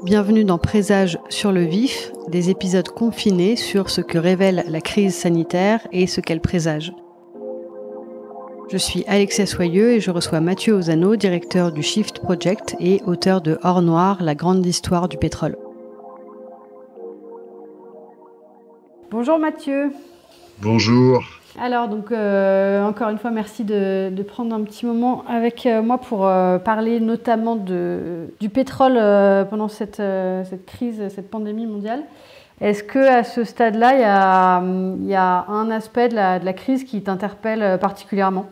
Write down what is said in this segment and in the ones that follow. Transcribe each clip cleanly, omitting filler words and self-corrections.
Bienvenue dans Présage sur le vif, des épisodes confinés sur ce que révèle la crise sanitaire et ce qu'elle présage. Je suis Alexia Soyeux et je reçois Mathieu Ozano, directeur du Shift Project et auteur de Or Noir, la grande histoire du pétrole. Bonjour Mathieu. Bonjour. Alors donc encore une fois merci de prendre un petit moment avec moi pour parler notamment du pétrole pendant cette crise, cette pandémie mondiale. Est-ce qu'à ce stade-là, il y a un aspect de la crise qui t'interpelle particulièrement ?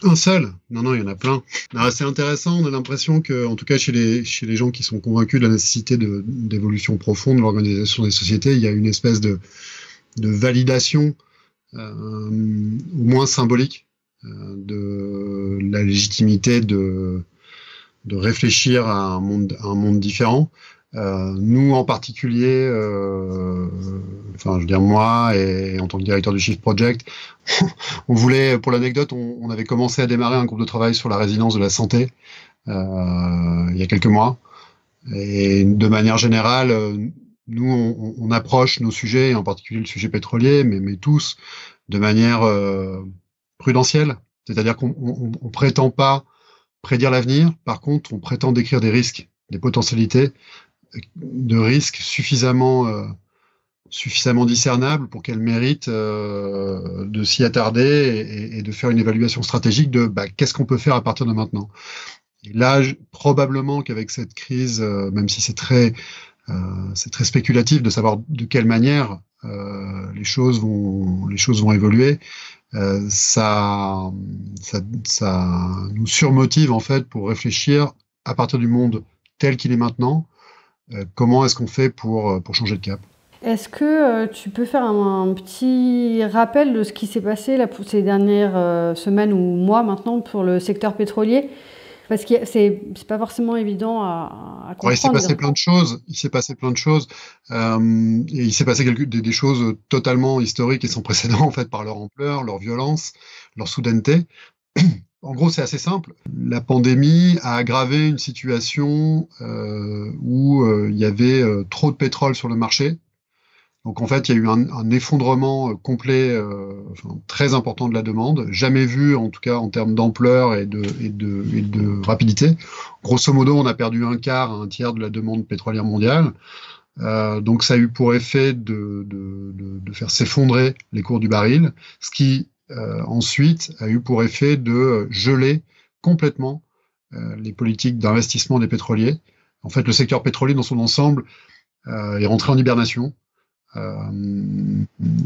Un seul ? Non, il y en a plein. Alors, c'est intéressant, on a l'impression que, en tout cas chez les gens qui sont convaincus de la nécessité d'évolution profonde de l'organisation des sociétés, il y a une espèce de validation au moins symbolique de la légitimité de réfléchir à un monde différent. Nous en particulier, moi et en tant que directeur du Shift Project, on voulait, pour l'anecdote, on avait commencé à démarrer un groupe de travail sur la résilience de la santé il y a quelques mois. Et de manière générale, nous, on approche nos sujets, en particulier le sujet pétrolier, mais tous, de manière prudentielle. C'est-à-dire qu'on prétend pas prédire l'avenir, par contre, on prétend décrire des risques, des potentialités de risques suffisamment discernables pour qu'elles méritent de s'y attarder et de faire une évaluation stratégique de qu'est-ce qu'on peut faire à partir de maintenant. Et là, probablement qu'avec cette crise, même si c'est très spéculatif de savoir de quelle manière les choses vont évoluer. Ça nous surmotive en fait pour réfléchir à partir du monde tel qu'il est maintenant. Comment est-ce qu'on fait pour changer de cap ? Est-ce que tu peux faire un petit rappel de ce qui s'est passé là, pour ces dernières semaines ou mois maintenant pour le secteur pétrolier ? Parce que c'est pas forcément évident à comprendre. Il s'est passé plein de choses. Et il s'est passé des choses totalement historiques et sans précédent en fait par leur ampleur, leur violence, leur soudaineté. En gros, c'est assez simple. La pandémie a aggravé une situation où il y avait trop de pétrole sur le marché. Donc en fait, il y a eu un effondrement complet, très important de la demande, jamais vu en tout cas en termes d'ampleur et de rapidité. Grosso modo, on a perdu un quart à un tiers de la demande pétrolière mondiale. Donc ça a eu pour effet de faire s'effondrer les cours du baril, ce qui ensuite a eu pour effet de geler complètement les politiques d'investissement des pétroliers. En fait, le secteur pétrolier dans son ensemble est rentré en hibernation.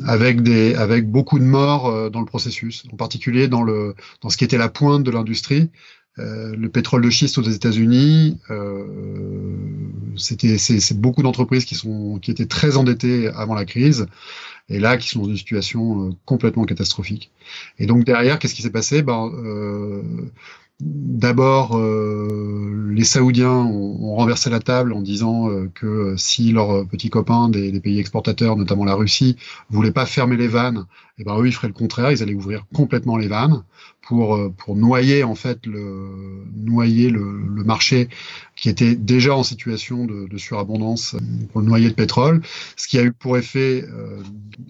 Avec beaucoup de morts dans le processus, en particulier dans ce qui était la pointe de l'industrie, le pétrole de schiste aux États-Unis. C'est beaucoup d'entreprises qui étaient très endettées avant la crise et là qui sont dans une situation complètement catastrophique. Et donc derrière, qu'est-ce qui s'est passé ? D'abord, les Saoudiens ont renversé la table en disant que si leurs petits copains des pays exportateurs, notamment la Russie, voulaient pas fermer les vannes, eux ils feraient le contraire, ils allaient ouvrir complètement les vannes pour noyer en fait le marché qui était déjà en situation de surabondance, pour le noyer de pétrole, ce qui a eu pour effet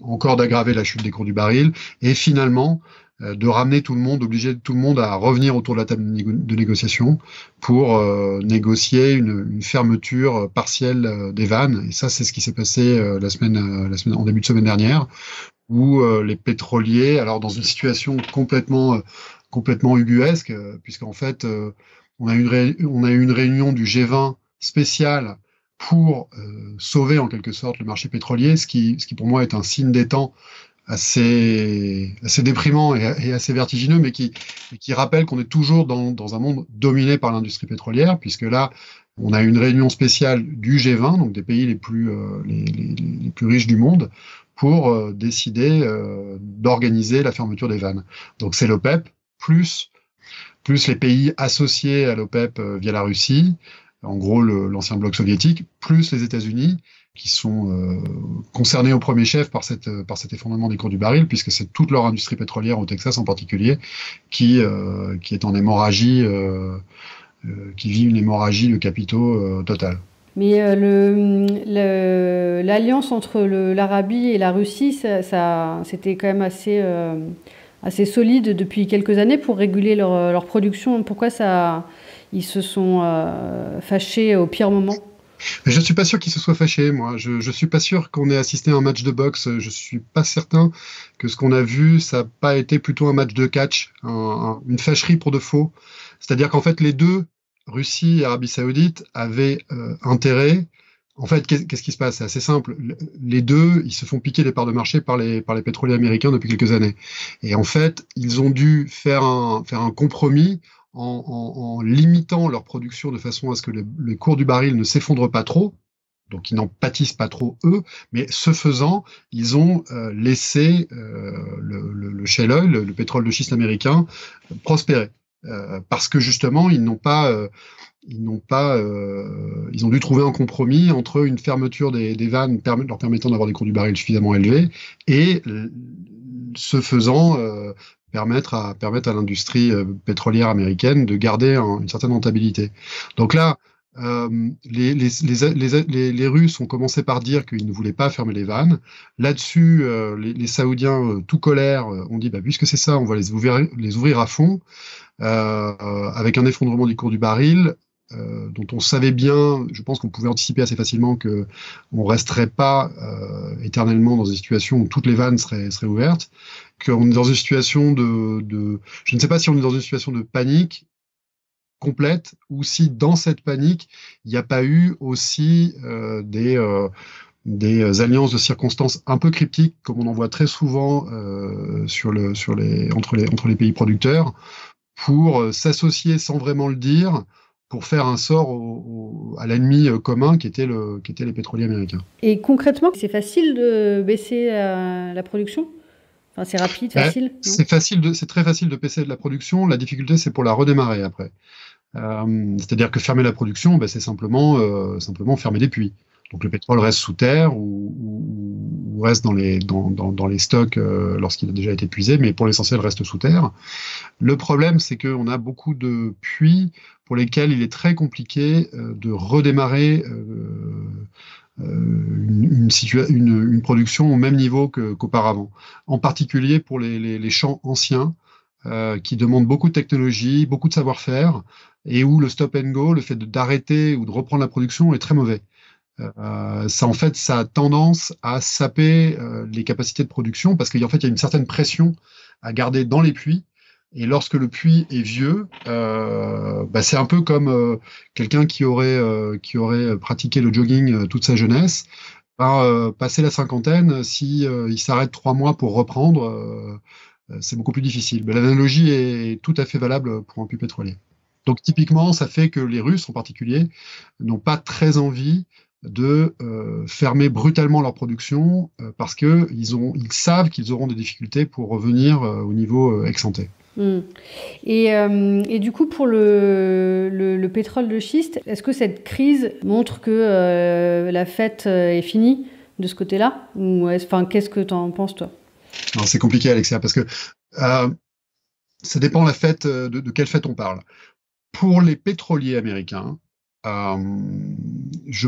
encore d'aggraver la chute des cours du baril et finalement de ramener d'obliger tout le monde à revenir autour de la table de négociation pour négocier une fermeture partielle des vannes. Et ça, c'est ce qui s'est passé en début de semaine dernière, où les pétroliers, alors dans une situation complètement ubuesque, puisqu'en fait, on a eu une réunion du G20 spéciale pour sauver en quelque sorte le marché pétrolier, ce qui pour moi est un signe des temps assez déprimant et assez vertigineux, mais qui rappelle qu'on est toujours dans un monde dominé par l'industrie pétrolière, puisque là, on a une réunion spéciale du G20, donc des pays les plus riches du monde, pour décider d'organiser la fermeture des vannes. Donc c'est l'OPEP, plus les pays associés à l'OPEP via la Russie, en gros l'ancien bloc soviétique, plus les États-Unis, concernés au premier chef par cet effondrement des cours du baril, puisque c'est toute leur industrie pétrolière au Texas en particulier qui est en hémorragie, qui vit une hémorragie de capitaux totale. Mais l'alliance entre l'Arabie et la Russie, c'était quand même assez solide depuis quelques années pour réguler leur production. Pourquoi ils se sont fâchés au pire moment? Mais je ne suis pas sûr qu'ils se soient fâchés, moi. Je ne suis pas sûr qu'on ait assisté à un match de boxe. Je ne suis pas certain que ce qu'on a vu, ça n'a pas été plutôt un match de catch, une fâcherie pour de faux. C'est-à-dire qu'en fait, les deux, Russie et Arabie Saoudite, avaient intérêt. En fait, qu'est-ce qui se passe? C'est assez simple. Les deux, ils se font piquer les parts de marché par les pétroliers américains depuis quelques années. Et en fait, ils ont dû faire un compromis en limitant leur production de façon à ce que le cours du baril ne s'effondre pas trop, donc ils n'en pâtissent pas trop eux, mais ce faisant, ils ont laissé le shale oil, le pétrole de schiste américain, prospérer. Parce que justement, ils ont dû trouver un compromis entre une fermeture des vannes leur permettant d'avoir des cours du baril suffisamment élevés et ce faisant permettre à l'industrie pétrolière américaine de garder une certaine rentabilité. Donc là, les Russes ont commencé par dire qu'ils ne voulaient pas fermer les vannes. Là-dessus, les Saoudiens, tout colère, ont dit puisque c'est ça, on va les ouvrir à fond, avec un effondrement du cours du baril. Dont on savait bien, je pense qu'on pouvait anticiper assez facilement qu'on ne resterait pas éternellement dans une situation où toutes les vannes seraient ouvertes, qu'on est dans une situation je ne sais pas si on est dans une situation de panique complète ou si dans cette panique, il n'y a pas eu aussi des alliances de circonstances un peu cryptiques, comme on en voit très souvent entre les pays producteurs, pour s'associer sans vraiment le dire, pour faire un sort à l'ennemi commun qui était les pétroliers américains. Et concrètement, c'est facile de baisser la production? Enfin, c'est rapide, facile? C'est très facile de baisser de la production. La difficulté, c'est pour la redémarrer après. C'est-à-dire que fermer la production, c'est simplement fermer des puits. Donc le pétrole reste sous terre ou reste dans les stocks lorsqu'il a déjà été épuisé, mais pour l'essentiel reste sous terre. Le problème, c'est qu'on a beaucoup de puits pour lesquels il est très compliqué de redémarrer une production au même niveau qu'auparavant. En particulier pour les champs anciens qui demandent beaucoup de technologie, beaucoup de savoir-faire, et où le stop and go, le fait d'arrêter ou de reprendre la production est très mauvais. Ça a tendance à saper les capacités de production parce qu'en fait, il y a une certaine pression à garder dans les puits. Et lorsque le puits est vieux, c'est un peu comme quelqu'un qui aurait pratiqué le jogging toute sa jeunesse. Passé la cinquantaine, si il s'arrête 3 mois pour reprendre, c'est beaucoup plus difficile. Mais l'analogie est tout à fait valable pour un puits pétrolier. Donc typiquement, ça fait que les Russes en particulier n'ont pas très envie de fermer brutalement leur production parce qu'ils savent qu'ils auront des difficultés pour revenir au niveau ex-ante. Et du coup, pour le pétrole de schiste, est-ce que cette crise montre que la fête est finie de ce côté-là? Ou qu'est-ce que tu en penses, toi? Non, c'est compliqué, Alexia, parce que ça dépend de quelle fête on parle. Pour les pétroliers américains, je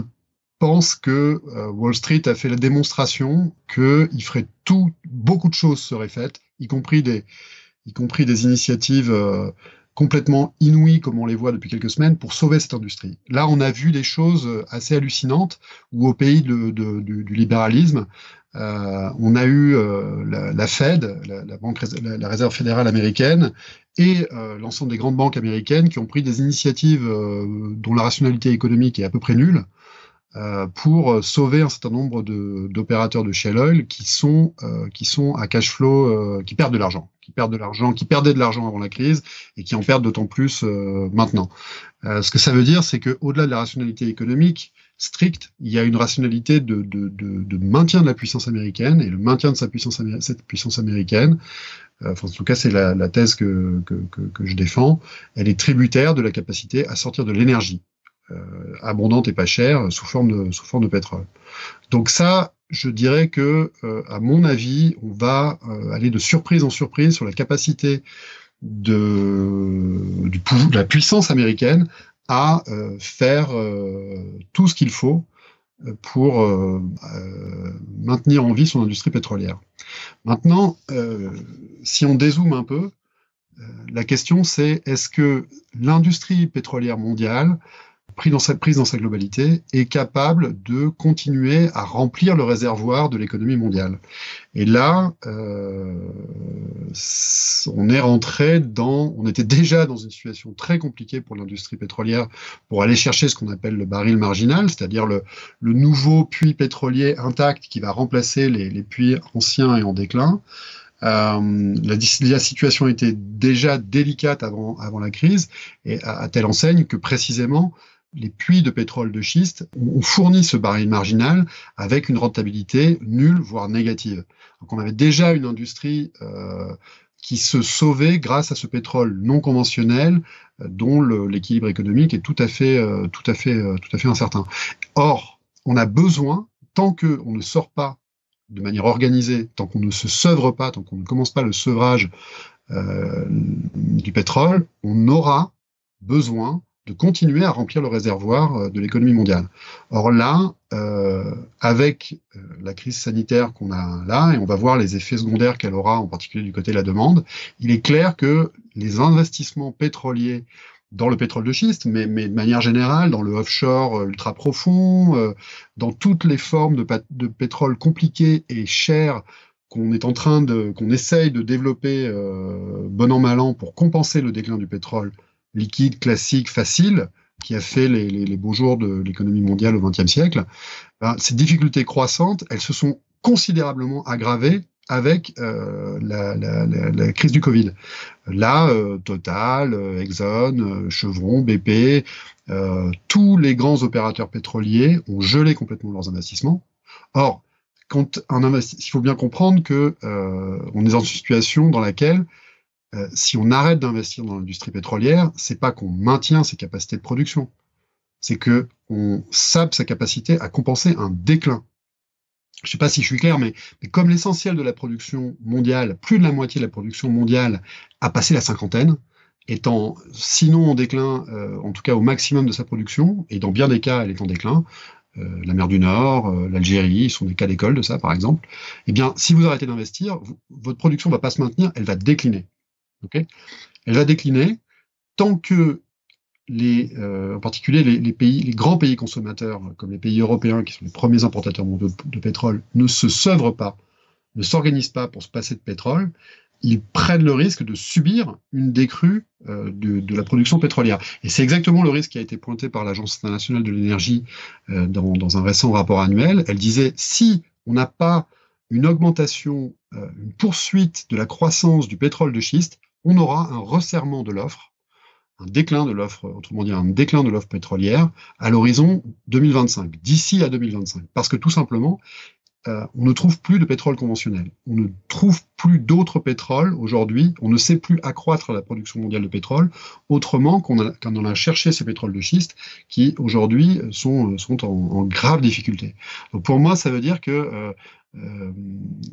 pense que Wall Street a fait la démonstration qu'il ferait beaucoup de choses seraient faites, y compris des initiatives complètement inouïes, comme on les voit depuis quelques semaines, pour sauver cette industrie. Là, on a vu des choses assez hallucinantes, où au pays du libéralisme, on a eu la Fed, la Réserve fédérale américaine, et l'ensemble des grandes banques américaines qui ont pris des initiatives dont la rationalité économique est à peu près nulle, pour sauver un certain nombre d'opérateurs de shale oil qui sont à cash flow, qui perdent de l'argent, qui perdaient de l'argent avant la crise et qui en perdent d'autant plus maintenant. Ce que ça veut dire, c'est qu'au-delà de la rationalité économique stricte, il y a une rationalité de maintien de la puissance américaine, et le maintien de cette puissance américaine, en tout cas c'est la thèse que je défends, elle est tributaire de la capacité à sortir de l'énergie. abondante et pas chère sous forme de pétrole. Donc ça, je dirais que, à mon avis, on va aller de surprise en surprise sur la capacité de la puissance américaine à faire tout ce qu'il faut pour maintenir en vie son industrie pétrolière. Maintenant, si on dézoome un peu, la question c'est est-ce que l'industrie pétrolière mondiale prise dans sa globalité, est capable de continuer à remplir le réservoir de l'économie mondiale. Et là, on était déjà dans une situation très compliquée pour l'industrie pétrolière pour aller chercher ce qu'on appelle le baril marginal, c'est-à-dire le nouveau puits pétrolier intact qui va remplacer les puits anciens et en déclin. La situation était déjà délicate avant la crise, et à telle enseigne que précisément les puits de pétrole de schiste ont fourni ce baril marginal avec une rentabilité nulle, voire négative. Donc on avait déjà une industrie qui se sauvait grâce à ce pétrole non conventionnel dont l'équilibre économique est tout à fait incertain. Or, on a besoin, tant qu'on ne sort pas de manière organisée, tant qu'on ne se seuvre pas, tant qu'on ne commence pas le sevrage du pétrole, on aura besoin de continuer à remplir le réservoir de l'économie mondiale. Or là, avec la crise sanitaire qu'on a là, et on va voir les effets secondaires qu'elle aura, en particulier du côté de la demande, il est clair que les investissements pétroliers dans le pétrole de schiste, mais de manière générale, dans le offshore ultra profond, dans toutes les formes de pétrole compliquées et chères qu'on essaye de développer bon an mal an pour compenser le déclin du pétrole liquide, classique, facile, qui a fait les beaux jours de l'économie mondiale au XXe siècle, ces difficultés croissantes, elles se sont considérablement aggravées avec la crise du Covid. Là, Total, Exxon, Chevron, BP, tous les grands opérateurs pétroliers ont gelé complètement leurs investissements. Or, il faut bien comprendre que on est dans une situation dans laquelle si on arrête d'investir dans l'industrie pétrolière, c'est pas qu'on maintient ses capacités de production, c'est que on sape sa capacité à compenser un déclin. Je sais pas si je suis clair, mais comme l'essentiel de la production mondiale, plus de la moitié de la production mondiale a passé la cinquantaine, étant sinon en déclin, en tout cas au maximum de sa production, et dans bien des cas elle est en déclin, la mer du Nord, l'Algérie sont des cas d'école de ça par exemple, eh bien si vous arrêtez d'investir, votre production va pas se maintenir, elle va décliner. Okay, elle va décliner tant que en particulier les grands pays consommateurs, comme les pays européens, qui sont les premiers importateurs mondiaux de pétrole, ne se sevrent pas, ne s'organisent pas pour se passer de pétrole, ils prennent le risque de subir une décrue de la production pétrolière. Et c'est exactement le risque qui a été pointé par l'Agence internationale de l'énergie dans un récent rapport annuel. Elle disait, si on n'a pas une augmentation, une poursuite de la croissance du pétrole de schiste, on aura un resserrement de l'offre, un déclin de l'offre, autrement dit un déclin de l'offre pétrolière à l'horizon 2025, d'ici à 2025. Parce que tout simplement, on ne trouve plus de pétrole conventionnel. On ne trouve plus d'autres pétroles aujourd'hui. On ne sait plus accroître la production mondiale de pétrole autrement qu'en allant chercher ces pétroles de schiste qui aujourd'hui sont en grave difficulté. Donc pour moi, ça veut dire que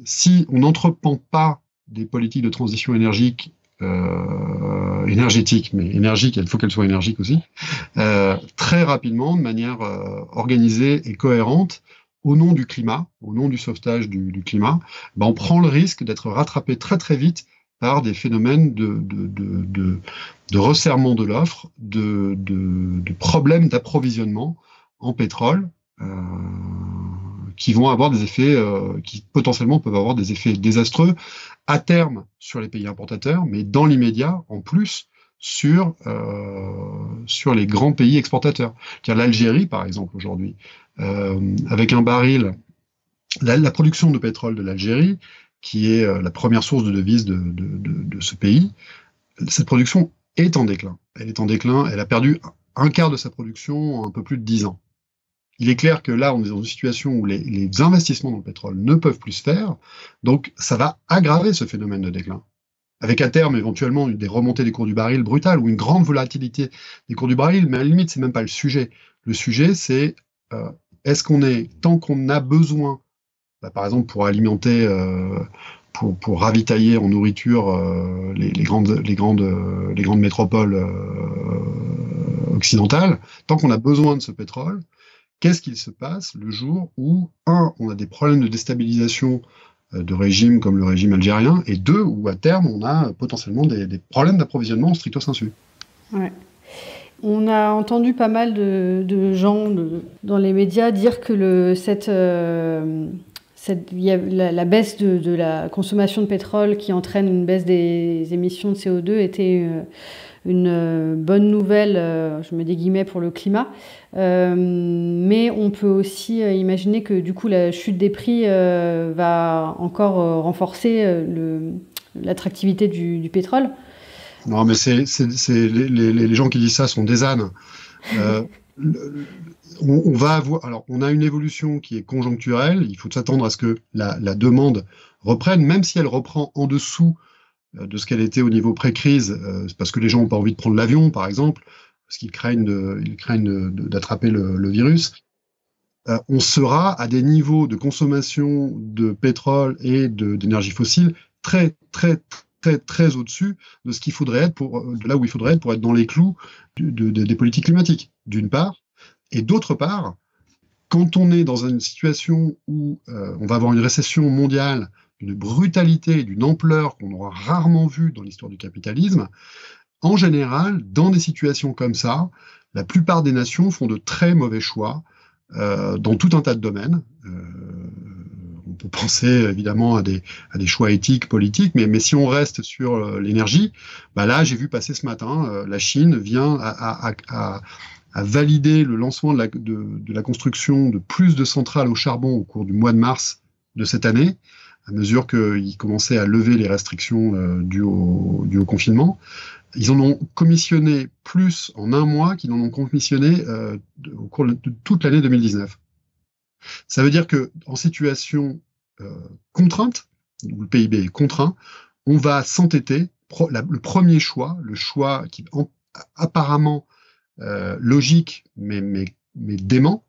si on n'entreprend pas des politiques de transition énergétique, mais énergique, il faut qu'elle soit énergique aussi, très rapidement, de manière organisée et cohérente, au nom du climat, au nom du sauvetage du climat, on prend le risque d'être rattrapé très très vite par des phénomènes de resserrement de l'offre, de problèmes d'approvisionnement en pétrole, qui vont avoir des effets, qui potentiellement peuvent avoir des effets désastreux à terme sur les pays importateurs, mais dans l'immédiat, en plus, sur les grands pays exportateurs. Car l'Algérie, par exemple, aujourd'hui, avec un baril, la production de pétrole de l'Algérie, qui est la première source de devises de ce pays, cette production est en déclin. Elle est en déclin, elle a perdu un quart de sa production en un peu plus de 10 ans. Il est clair que là, on est dans une situation où les investissements dans le pétrole ne peuvent plus se faire, donc ça va aggraver ce phénomène de déclin. avec à terme éventuellement des remontées des cours du baril brutales ou une grande volatilité des cours du baril, mais à la limite, c'est même pas le sujet. Le sujet, c'est est-ce qu'on est, tant qu'on a besoin, par exemple pour alimenter, pour ravitailler en nourriture les grandes métropoles occidentales, tant qu'on a besoin de ce pétrole, qu'est-ce qu'il se passe le jour où, un, on a des problèmes de déstabilisation de régimes comme le régime algérien, et deux, où à terme, on a potentiellement des problèmes d'approvisionnement stricto sensu. Ouais. On a entendu pas mal de gens dans les médias dire que la baisse de la consommation de pétrole qui entraîne une baisse des émissions de CO2 était une bonne nouvelle, je mets des guillemets, pour le climat. Mais on peut aussi imaginer que du coup la chute des prix va encore renforcer l'attractivité du pétrole. Non, mais les gens qui disent ça sont des ânes. Euh, on va avoir, alors, on a une évolution qui est conjoncturelle. Il faut s'attendre à ce que la demande reprenne, même si elle reprend en dessous de ce qu'elle était au niveau pré-crise, parce que les gens n'ont pas envie de prendre l'avion, par exemple, parce qu'ils craignent d'attraper le virus. On sera à des niveaux de consommation de pétrole et d'énergie fossile très, très, très, très au-dessus de ce qu'il faudrait être de là où il faudrait être pour être dans les clous des politiques climatiques, d'une part. Et d'autre part, quand on est dans une situation où on va avoir une récession mondiale d'une brutalité et d'une ampleur qu'on aura rarement vue dans l'histoire du capitalisme, en général, dans des situations comme ça, la plupart des nations font de très mauvais choix dans tout un tas de domaines. On peut penser évidemment à des choix éthiques, politiques, mais si on reste sur l'énergie, bah là, j'ai vu passer ce matin, la Chine vient à valider le lancement de la construction de plus de centrales au charbon au cours du mois de mars de cette année, à mesure qu'ils commençaient à lever les restrictions dues au confinement. Ils en ont commissionné plus en un mois qu'ils en ont commissionné au cours de toute l'année 2019. Ça veut dire qu'en situation contrainte, où le PIB est contraint, on va s'entêter. Le premier choix, le choix qui apparemment logique mais dément,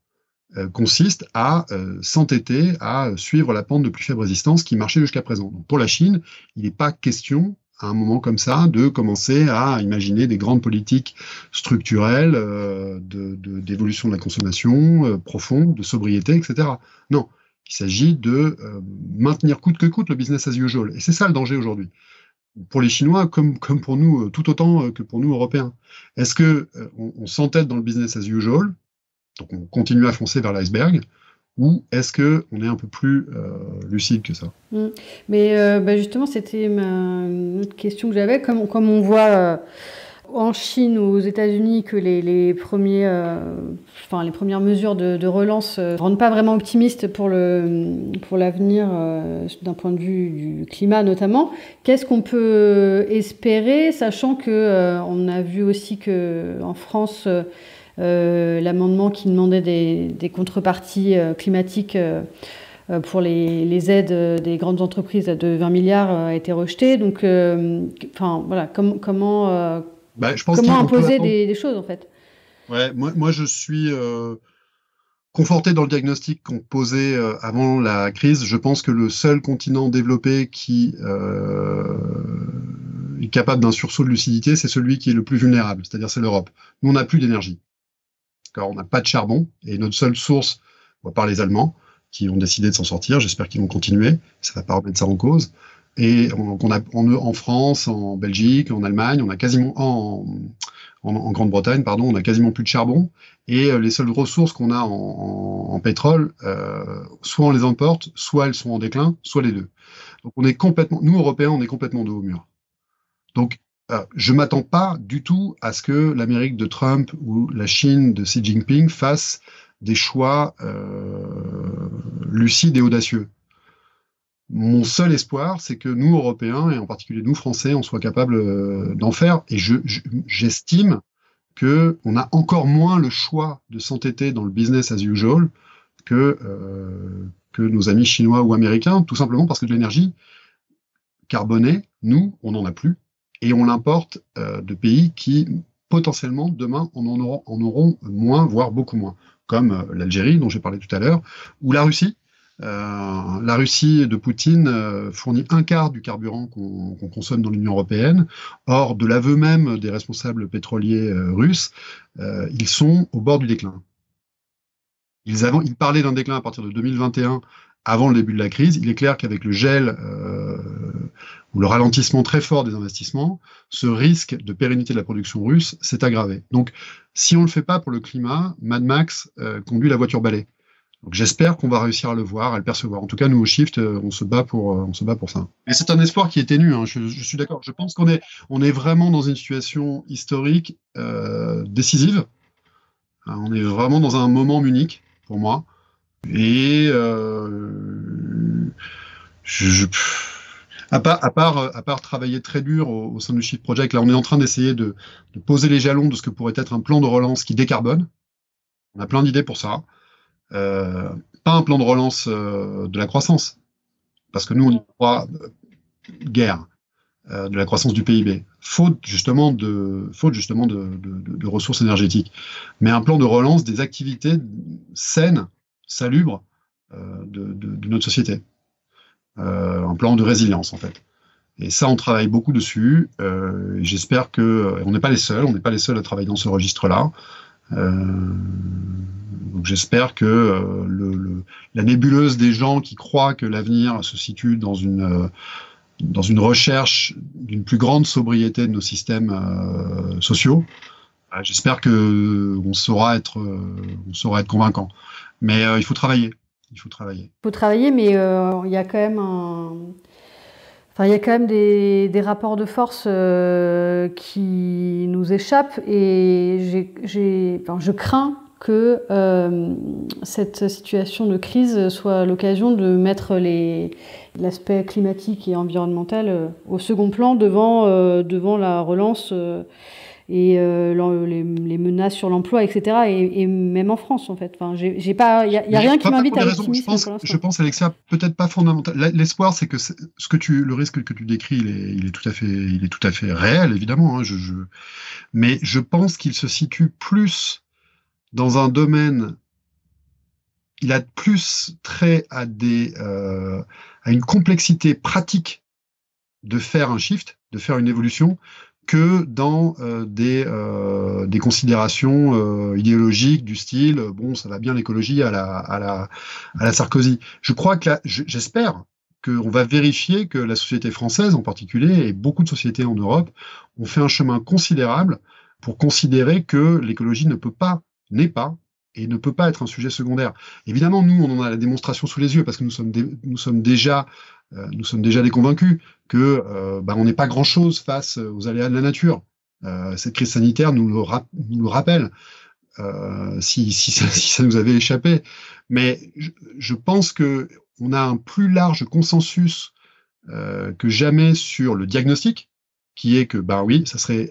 consiste à s'entêter à suivre la pente de plus faible résistance qui marchait jusqu'à présent. Donc pour la Chine, il n'est pas question à un moment comme ça de commencer à imaginer des grandes politiques structurelles d'évolution de la consommation profonde, de sobriété, etc. Non, il s'agit de maintenir coûte que coûte le business as usual. Et c'est ça le danger aujourd'hui. Pour les Chinois, comme pour nous, tout autant que pour nous, Européens. Est-ce qu'on s'entête dans le business as usual, donc on continue à foncer vers l'iceberg, ou est-ce qu'on est un peu plus lucide que ça? Mais justement, c'était une autre question que j'avais. Comme on voit en Chine ou aux États-Unis que les premières mesures de relance ne rendent pas vraiment optimistes pour l'avenir d'un point de vue du climat notamment, qu'est-ce qu'on peut espérer, sachant qu'on a vu aussi qu'en France, l'amendement qui demandait des contreparties climatiques pour les aides des grandes entreprises de 20 milliards a été rejeté. Donc, voilà, comment imposer des choses, en fait? Ouais, moi je suis conforté dans le diagnostic qu'on posait avant la crise. Je pense que le seul continent développé qui est capable d'un sursaut de lucidité, c'est celui qui est le plus vulnérable, c'est-à-dire c'est l'Europe. Nous, on n'a plus d'énergie. On n'a pas de charbon, et notre seule source, à part les Allemands, qui ont décidé de s'en sortir, j'espère qu'ils vont continuer, ça ne va pas remettre ça en cause. Et en France, en Belgique, en Allemagne, on a quasiment en Grande-Bretagne, pardon, on a quasiment plus de charbon. Et les seules ressources qu'on a en pétrole, soit on les importe, soit elles sont en déclin, soit les deux. Donc nous Européens, on est complètement dos au mur. Donc je m'attends pas du tout à ce que l'Amérique de Trump ou la Chine de Xi Jinping fassent des choix lucides et audacieux. Mon seul espoir, c'est que nous, Européens, et en particulier nous, Français, on soit capables d'en faire. Et j'estime qu'on a encore moins le choix de s'entêter dans le business as usual que nos amis chinois ou américains, tout simplement parce que de l'énergie carbonée, Nous, on n'en a plus, et on l'importe de pays qui, potentiellement, demain, en auront moins, voire beaucoup moins, comme l'Algérie, dont j'ai parlé tout à l'heure, ou la Russie. La Russie de Poutine fournit un quart du carburant qu'on consomme dans l'Union européenne. Or, de l'aveu même des responsables pétroliers russes, ils sont au bord du déclin. Ils parlaient d'un déclin à partir de 2021, avant le début de la crise. Il est clair qu'avec le gel ou le ralentissement très fort des investissements, ce risque de pérennité de la production russe s'est aggravé. Donc, si on ne le fait pas pour le climat, Mad Max conduit la voiture balai. Donc j'espère qu'on va réussir à le voir, à le percevoir. En tout cas, nous au Shift, on se bat pour ça. Et c'est un espoir qui est ténu. Hein. Je suis d'accord. Je pense qu'on est vraiment dans une situation historique décisive. On est vraiment dans un moment unique pour moi. Et je, à part travailler très dur au sein du Shift Project, là, on est en train d'essayer de poser les jalons de ce que pourrait être un plan de relance qui décarbone. On a plein d'idées pour ça. Euh, Pas un plan de relance de la croissance, parce que nous, on y croit guère de la croissance du PIB, faute justement de ressources énergétiques, mais un plan de relance des activités saines, salubres de notre société, un plan de résilience en fait. Et ça, on travaille beaucoup dessus. Et j'espère que on n'est pas les seuls, à travailler dans ce registre-là. Donc j'espère que la nébuleuse des gens qui croient que l'avenir se situe dans une recherche d'une plus grande sobriété de nos systèmes sociaux, j'espère que on saura être convaincant. Mais il faut travailler. Il faut travailler. Il faut travailler, mais il y a quand même Enfin, il y a quand même des rapports de force qui nous échappent et je crains que cette situation de crise soit l'occasion de mettre l'aspect climatique et environnemental au second plan devant la relance et les menaces sur l'emploi, etc. Et même en France, en fait. Enfin, il n'y a rien qui m'invite à l'optimisme. Je pense, Alexia, peut-être pas fondamental. L'espoir, c'est que le risque que tu décris, il est tout à fait réel, évidemment. Hein, mais je pense qu'il se situe plus dans un domaine. Il a plus trait à une complexité pratique de faire un shift, de faire une évolution, que dans des considérations idéologiques du style bon, ça va bien l'écologie à la Sarkozy. Je crois que j'espère qu'on va vérifier que la société française en particulier et beaucoup de sociétés en Europe ont fait un chemin considérable pour considérer que l'écologie n'est pas et ne peut pas être un sujet secondaire. Évidemment, nous, on en a la démonstration sous les yeux parce que nous sommes déjà des convaincus que on n'est pas grand-chose face aux aléas de la nature. Cette crise sanitaire nous le rappelle, si ça nous avait échappé. Mais je pense que on a un plus large consensus que jamais sur le diagnostic, qui est que oui, ça serait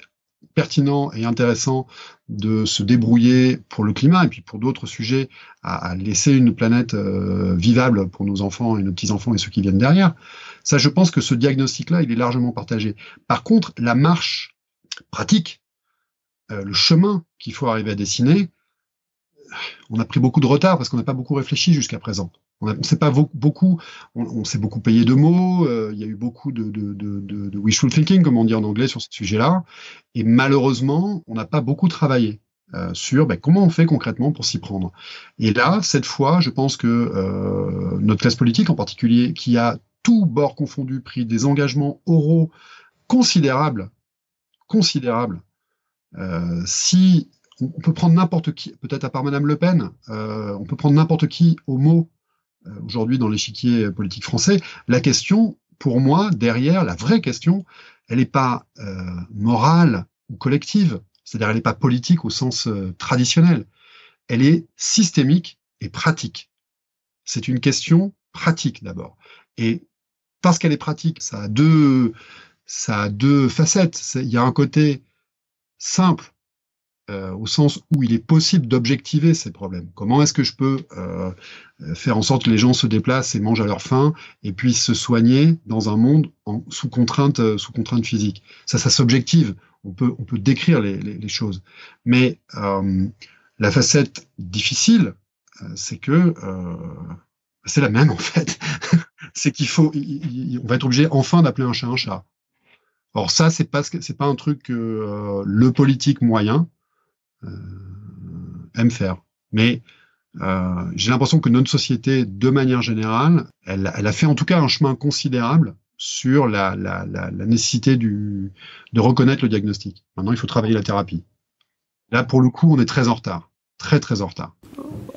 pertinent et intéressant de se débrouiller pour le climat et puis pour d'autres sujets, à laisser une planète vivable pour nos enfants et nos petits-enfants et ceux qui viennent derrière. Ça, je pense que ce diagnostic-là, il est largement partagé. Par contre, la marche pratique, le chemin qu'il faut arriver à dessiner, on a pris beaucoup de retard parce qu'on n'a pas beaucoup réfléchi jusqu'à présent. On s'est pas beaucoup, on s'est beaucoup payé de mots. Il y a eu beaucoup de wishful thinking, comme on dit en anglais, sur ce sujet-là. Et malheureusement, on n'a pas beaucoup travaillé sur comment on fait concrètement pour s'y prendre. Et là, cette fois, je pense que notre classe politique en particulier, qui a tout bord confondu pris des engagements oraux considérables, si on peut prendre n'importe qui, peut-être à part Madame Le Pen, on peut prendre n'importe qui au mot aujourd'hui dans l'échiquier politique français. La question, pour moi, derrière, la vraie question, elle n'est pas morale ou collective, c'est-à-dire elle n'est pas politique au sens traditionnel, elle est systémique et pratique. C'est une question pratique d'abord. Et parce qu'elle est pratique, ça a deux facettes. Il y a un côté simple, au sens où il est possible d'objectiver ces problèmes. Comment est-ce que je peux faire en sorte que les gens se déplacent et mangent à leur faim et puissent se soigner dans un monde sous contrainte physique. Ça s'objective. On peut décrire les choses. Mais la facette difficile, c'est que c'est la même en fait. C'est qu'il faut, on va être obligé enfin d'appeler un chat un chat. Or ça, c'est pas un truc que le politique moyen aime faire. Mais j'ai l'impression que notre société, de manière générale, elle a fait en tout cas un chemin considérable sur la nécessité de reconnaître le diagnostic. Maintenant, il faut travailler la thérapie. Là, pour le coup, on est très en retard. Très, très en retard.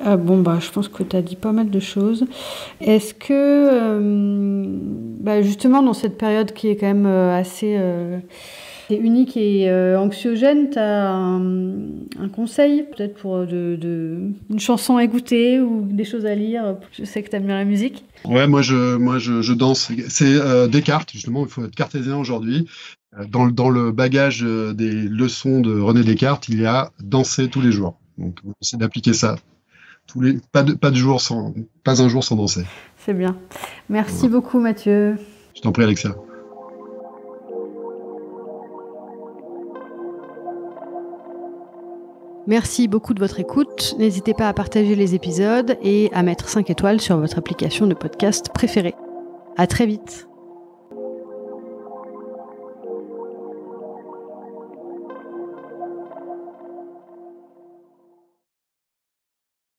Je pense que tu as dit pas mal de choses. Est-ce que, justement, dans cette période qui est quand même assez unique et anxiogène, tu as un conseil peut-être pour une chanson à écouter ou des choses à lire? Je sais que tu aimes bien la musique. Ouais, moi je danse. C'est Descartes, justement, il faut être cartésien aujourd'hui. Dans le bagage des leçons de René Descartes, il y a danser tous les jours. Donc, on essaie d'appliquer ça. Pas un jour sans danser. C'est bien. Merci beaucoup, Mathieu. Je t'en prie, Alexia. Merci beaucoup de votre écoute. N'hésitez pas à partager les épisodes et à mettre 5 étoiles sur votre application de podcast préférée. À très vite.